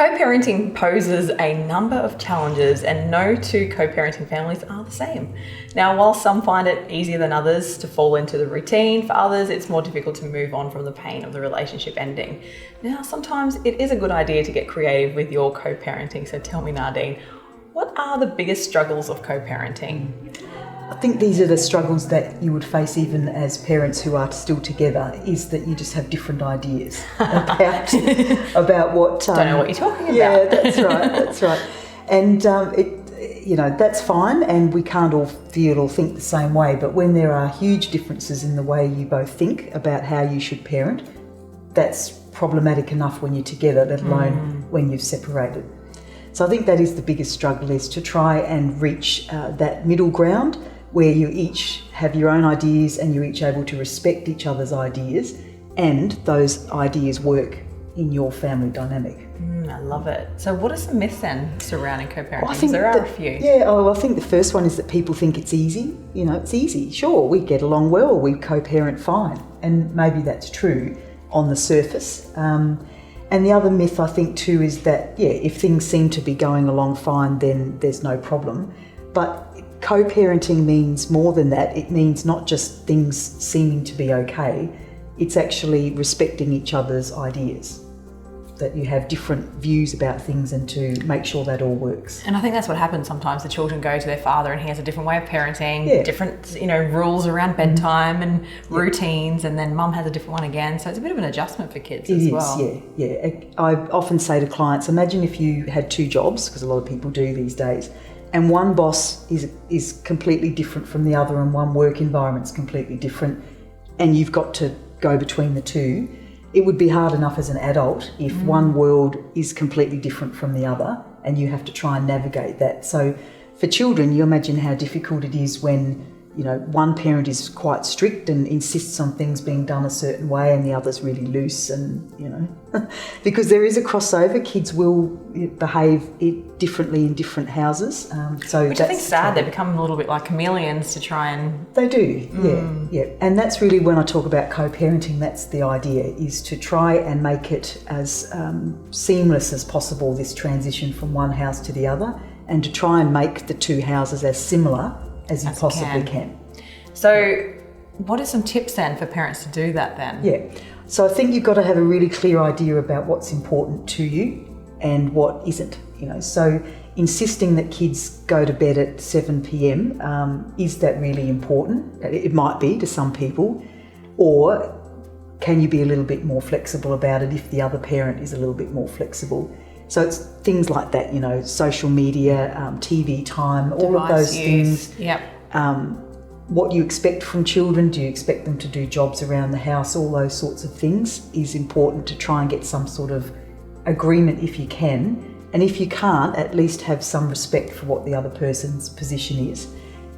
Co-parenting poses a number of challenges, and no two co-parenting families are the same. Now, while some find it easier than others to fall into the routine, for others it's more difficult to move on from the pain of the relationship ending. Now, sometimes it is a good idea to get creative with your co-parenting. So tell me, Nardine, what are the biggest struggles of co-parenting? I think these are the struggles that you would face even as parents who are still together, is that you just have different ideas about what... Don't know what you're talking about. Yeah, that's right. And that's fine, and we can't all feel or think the same way, but when there are huge differences in the way you both think about how you should parent, that's problematic enough when you're together, let alone when you've separated. So I think that is the biggest struggle, is to try and reach that middle ground where you each have your own ideas and you're each able to respect each other's ideas, and those ideas work in your family dynamic. I love it. So what are some myths then surrounding co-parenting? There are a few. I think the first one is that people think it's easy. It's easy. Sure, we get along well, we co-parent fine. And maybe that's true on the surface. And the other myth I think too is that, if things seem to be going along fine, then there's no problem. But co-parenting means more than that. It means not just things seeming to be okay, it's actually respecting each other's ideas, that you have different views about things, and to make sure that all works. And I think that's what happens sometimes. The children go to their father and he has a different way of parenting, different rules around bedtime and routines, and then mum has a different one again. So it's a bit of an adjustment for kids as well. I often say to clients, imagine if you had two jobs, because a lot of people do these days, and one boss is completely different from the other, and one work environment's completely different, and you've got to go between the two. It would be hard enough as an adult if one world is completely different from the other, and you have to try and navigate that. So for children, you imagine how difficult it is when one parent is quite strict and insists on things being done a certain way, and the other's really loose, and because there is a crossover. Kids will behave differently in different houses. Which I think is sad. They become a little bit like chameleons to try and... They do, yeah. And that's really, when I talk about co-parenting, that's the idea, is to try and make it as seamless as possible, this transition from one house to the other, and to try and make the two houses as similar as you possibly can. So what are some tips then for parents to do that then? Yeah. So I think you've got to have a really clear idea about what's important to you and what isn't. So insisting that kids go to bed at 7 p.m, is that really important? It might be to some people. Or can you be a little bit more flexible about it if the other parent is a little bit more flexible? So it's things like that, social media, TV time, all of those things. Yep. What you expect from children, do you expect them to do jobs around the house? All those sorts of things is important to try and get some sort of agreement if you can. And if you can't, at least have some respect for what the other person's position is.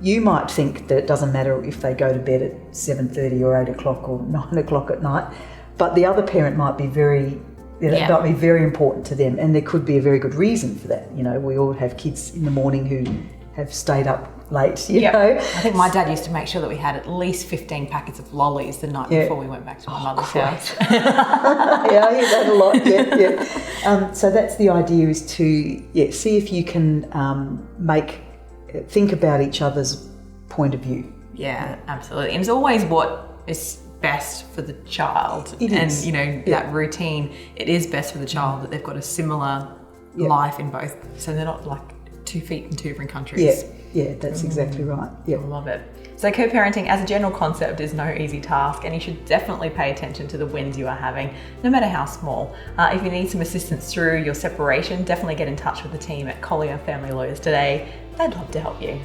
You might think that it doesn't matter if they go to bed at 7:30 or 8 o'clock or 9 o'clock at night, but the other parent might be that might be very important to them, and there could be a very good reason for that. We all have kids in the morning who have stayed up late, you know. I think my dad used to make sure that we had at least 15 packets of lollies the night before we went back to my mother's house. Yeah, I hear that a lot, so that's the idea, is to see if you can think about each other's point of view. Yeah, absolutely. And it's always what is best for the child. It is. That routine, it is best for the child that they've got a similar life in both, so they're not like 2 feet in two different countries. Yeah, that's exactly right. Yeah. I love it. So co-parenting as a general concept is no easy task, and you should definitely pay attention to the wins you are having, no matter how small. If you need some assistance through your separation, definitely get in touch with the team at Collier Family Lawyers today. They'd love to help you.